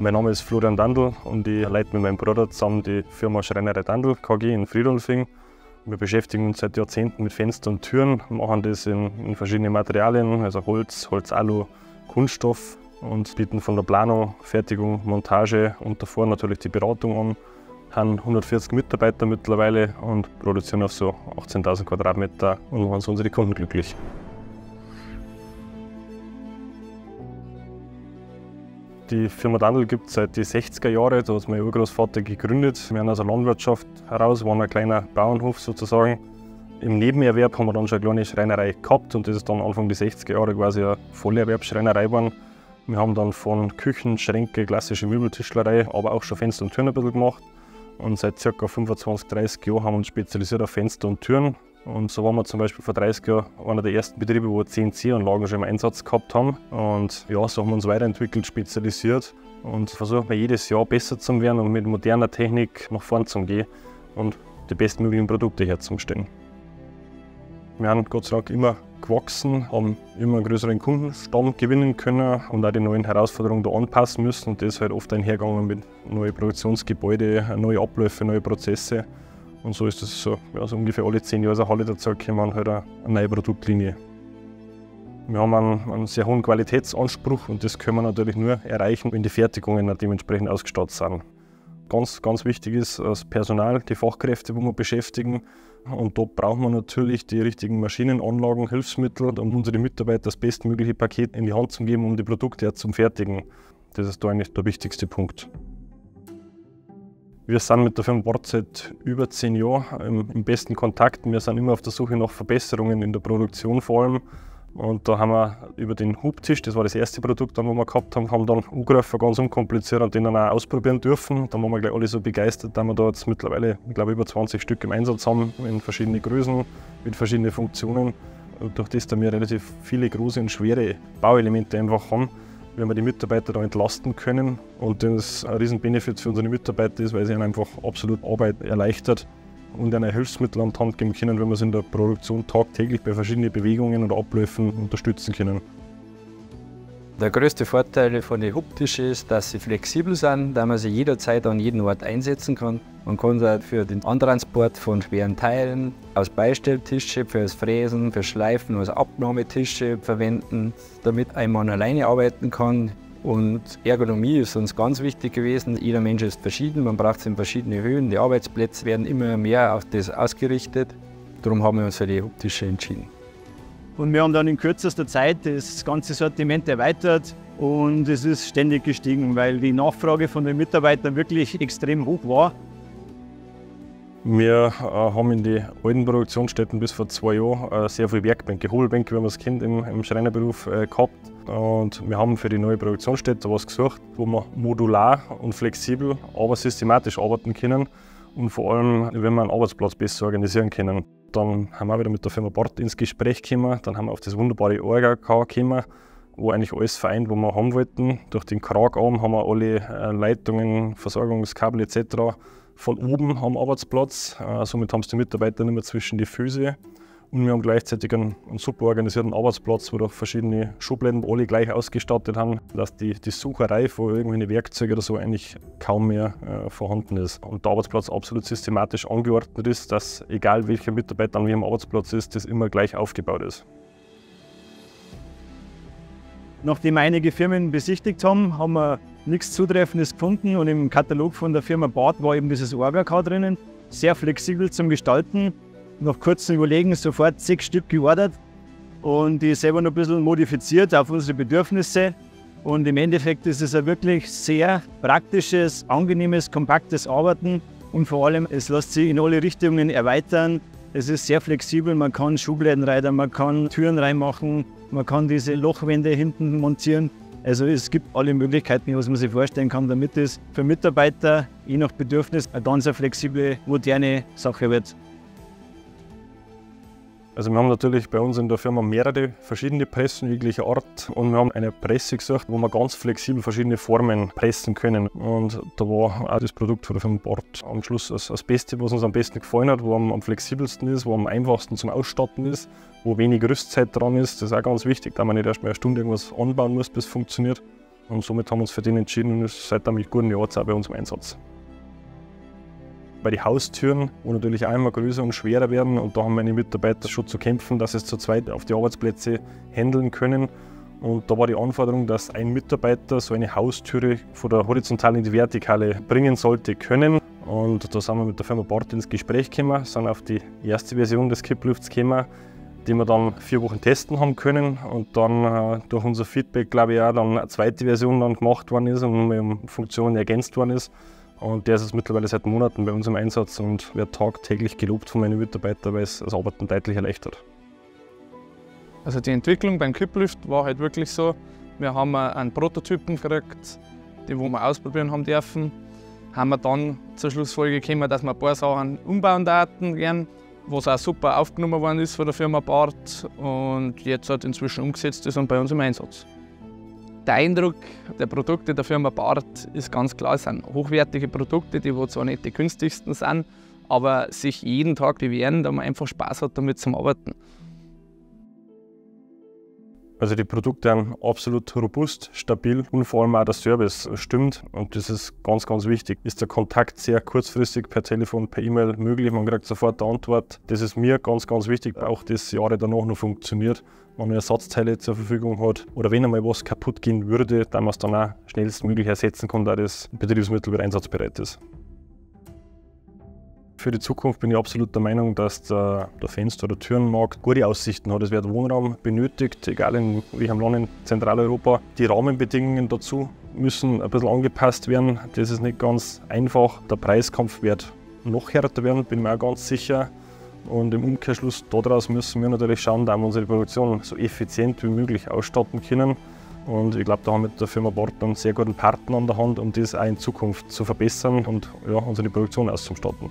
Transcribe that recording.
Mein Name ist Florian Dandl und ich leite mit meinem Bruder zusammen die Firma Schreinerei Dandl KG in Friedolfing. Wir beschäftigen uns seit Jahrzehnten mit Fenstern und Türen, machen das in verschiedenen Materialien, also Holz, Holzalu, Kunststoff und bieten von der Planung, Fertigung, Montage und davor natürlich die Beratung an. Wir haben 140 Mitarbeiter mittlerweile und produzieren auf so 18.000 Quadratmeter und machen so unsere Kunden glücklich. Die Firma Dandl gibt es seit den 60er Jahren, da hat mein Urgroßvater gegründet. Wir haben aus der Landwirtschaft heraus, waren ein kleiner Bauernhof sozusagen. Im Nebenerwerb haben wir dann schon eine kleine Schreinerei gehabt und das ist dann Anfang der 60er Jahre quasi eine Vollerwerbsschreinerei geworden. Wir haben dann von Küchen, Schränke, klassische Möbeltischlerei, aber auch schon Fenster und Türen ein bisschen gemacht. Und seit ca. 25, 30 Jahren haben wir uns spezialisiert auf Fenster und Türen. Und so waren wir zum Beispiel vor 30 Jahren einer der ersten Betriebe, wo CNC-Anlagen schon im Einsatz gehabt haben. Und ja, so haben wir uns weiterentwickelt, spezialisiert und versuchen wir jedes Jahr besser zu werden und mit moderner Technik nach vorn zu gehen und die bestmöglichen Produkte herzustellen. Wir haben Gott sei Dank immer gewachsen, haben immer einen größeren Kundenstamm gewinnen können und auch die neuen Herausforderungen da anpassen müssen. Und das ist halt oft einhergegangen mit neuen Produktionsgebäuden, neue Abläufe, neue Prozesse. Und so ist es so, ja, so ungefähr alle 10 Jahre Halle dazu kommen halt eine neue Produktlinie. Wir haben einen sehr hohen Qualitätsanspruch und das können wir natürlich nur erreichen, wenn die Fertigungen dementsprechend ausgestattet sind. Ganz wichtig ist das Personal, die Fachkräfte, die wir beschäftigen. Und da brauchen wir natürlich die richtigen Maschinen, Anlagen, Hilfsmittel, um unsere Mitarbeiter das bestmögliche Paket in die Hand zu geben, um die Produkte zu fertigen. Das ist da eigentlich der wichtigste Punkt. Wir sind mit der Firma Bort seit über 10 Jahren im besten Kontakt. Wir sind immer auf der Suche nach Verbesserungen in der Produktion vor allem. Und da haben wir über den Hubtisch, das war das erste Produkt, das wir gehabt haben dann angegriffen, ganz unkompliziert und den dann auch ausprobieren dürfen. Da waren wir gleich alle so begeistert, dass wir da jetzt mittlerweile, ich glaube, über 20 Stück im Einsatz haben, in verschiedenen Größen, mit verschiedenen Funktionen. Und durch das, dass wir relativ viele große und schwere Bauelemente einfach haben, werden wir die Mitarbeiter da entlasten können. Und das ein riesen Benefit für unsere Mitarbeiter ist, weil sie ihnen einfach absolut Arbeit erleichtert und ihnen Hilfsmittel an die Hand geben können, wenn wir sie in der Produktion tagtäglich bei verschiedenen Bewegungen oder Abläufen unterstützen können. Der größte Vorteil von den Hubtischen ist, dass sie flexibel sind, da man sie jederzeit an jeden Ort einsetzen kann. Man kann sie für den Antransport von schweren Teilen, als Beistelltische, für das Fräsen, für Schleifen, als Abnahmetische verwenden, damit ein Mann alleine arbeiten kann. Und Ergonomie ist uns ganz wichtig gewesen. Jeder Mensch ist verschieden, man braucht es in verschiedene Höhen. Die Arbeitsplätze werden immer mehr auf das ausgerichtet. Darum haben wir uns für die Hubtische entschieden. Und wir haben dann in kürzester Zeit das ganze Sortiment erweitert und es ist ständig gestiegen, weil die Nachfrage von den Mitarbeitern wirklich extrem hoch war. Wir haben in den alten Produktionsstätten bis vor 2 Jahren sehr viele Werkbänke, Hobelbänke, wie man es kennt, im Schreinerberuf gehabt. Und wir haben für die neue Produktionsstätte was gesucht, wo wir modular und flexibel, aber systematisch arbeiten können und vor allem, wenn wir einen Arbeitsplatz besser organisieren können. Dann haben wir wieder mit der Firma Bort ins Gespräch gekommen, dann haben wir auf das wunderbare Orga gekommen, wo eigentlich alles vereint, was wir haben wollten. Durch den Kragarm haben wir alle Leitungen, Versorgungskabel etc. von oben am Arbeitsplatz. Somit haben es die Mitarbeiter nicht mehr zwischen die Füße. Und wir haben gleichzeitig einen super organisierten Arbeitsplatz, wo durch verschiedene Schubladen alle gleich ausgestattet haben, dass die Sucherei von irgendwelchen Werkzeugen oder so eigentlich kaum mehr vorhanden ist. Und der Arbeitsplatz absolut systematisch angeordnet ist, dass egal welcher Mitarbeiter an welchem Arbeitsplatz ist, das immer gleich aufgebaut ist. Nachdem einige Firmen besichtigt haben, haben wir nichts Zutreffendes gefunden und im Katalog von der Firma Bort war eben dieses Orga drinnen, sehr flexibel zum Gestalten. Nach kurzem Überlegen sofort 6 Stück geordert und die selber noch ein bisschen modifiziert auf unsere Bedürfnisse. Und im Endeffekt ist es ein wirklich sehr praktisches, angenehmes, kompaktes Arbeiten und vor allem, es lässt sich in alle Richtungen erweitern. Es ist sehr flexibel, man kann Schubladen rein, man kann Türen reinmachen, man kann diese Lochwände hinten montieren. Also es gibt alle Möglichkeiten, was man sich vorstellen kann, damit es für Mitarbeiter je nach Bedürfnis eine ganz flexible, moderne Sache wird. Also wir haben natürlich bei uns in der Firma mehrere verschiedene Pressen jeglicher Art und wir haben eine Presse gesucht, wo wir ganz flexibel verschiedene Formen pressen können. Und da war auch das Produkt von der Firma Bort am Schluss das Beste, was uns am besten gefallen hat, wo am flexibelsten ist, wo am einfachsten zum Ausstatten ist, wo wenig Rüstzeit dran ist. Das ist auch ganz wichtig, da man nicht erst mal eine Stunde irgendwas anbauen muss, bis es funktioniert. Und somit haben wir uns für den entschieden und ist seit einem guten Jahr auch bei uns im Einsatz. Bei den Haustüren, die natürlich auch immer größer und schwerer werden, und da haben meine Mitarbeiter schon zu kämpfen, dass sie es zu zweit auf die Arbeitsplätze handeln können. Und da war die Anforderung, dass ein Mitarbeiter so eine Haustüre von der horizontalen in die vertikale bringen sollte können. Und da sind wir mit der Firma Barth ins Gespräch gekommen, sind auf die erste Version des Kipplifts gekommen, die wir dann 4 Wochen testen haben können. Und dann durch unser Feedback, glaube ich, auch dann eine zweite Version dann gemacht worden ist und mit Funktionen ergänzt worden ist. Und der ist jetzt mittlerweile seit Monaten bei uns im Einsatz und wird tagtäglich gelobt von meinen Mitarbeitern, weil es das Arbeiten deutlich erleichtert. Also die Entwicklung beim Kipplift war halt wirklich so, wir haben einen Prototypen gekriegt, den wir ausprobieren haben dürfen. Haben wir dann zur Schlussfolgerung gekommen, dass wir ein paar Sachen umbauen daten gern, was auch super aufgenommen worden ist von der Firma Barth und jetzt hat inzwischen umgesetzt ist und bei uns im Einsatz. Der Eindruck der Produkte der Firma Barth ist ganz klar, es sind hochwertige Produkte, die zwar nicht die günstigsten sind, aber sich jeden Tag bewähren, da man einfach Spaß hat, damit zu arbeiten. Also die Produkte sind absolut robust, stabil und vor allem auch der Service stimmt und das ist ganz, ganz wichtig. Ist der Kontakt sehr kurzfristig per Telefon, per E-Mail möglich, man kriegt sofort eine Antwort. Das ist mir ganz, ganz wichtig, auch das Jahre danach noch funktioniert. Wenn man Ersatzteile zur Verfügung hat oder wenn einmal was kaputt gehen würde, dann man es dann auch schnellstmöglich ersetzen kann, da das Betriebsmittel wieder einsatzbereit ist. Für die Zukunft bin ich absolut der Meinung, dass der Fenster- oder Türenmarkt gute Aussichten hat. Es wird Wohnraum benötigt, egal in welchem Land in Zentraleuropa. Die Rahmenbedingungen dazu müssen ein bisschen angepasst werden. Das ist nicht ganz einfach. Der Preiskampf wird noch härter werden, bin mir auch ganz sicher. Und im Umkehrschluss daraus müssen wir natürlich schauen, dass wir unsere Produktion so effizient wie möglich ausstatten können. Und ich glaube, da haben wir mit der Firma Barth einen sehr guten Partner an der Hand, um das auch in Zukunft zu verbessern und ja, unsere Produktion auszustatten.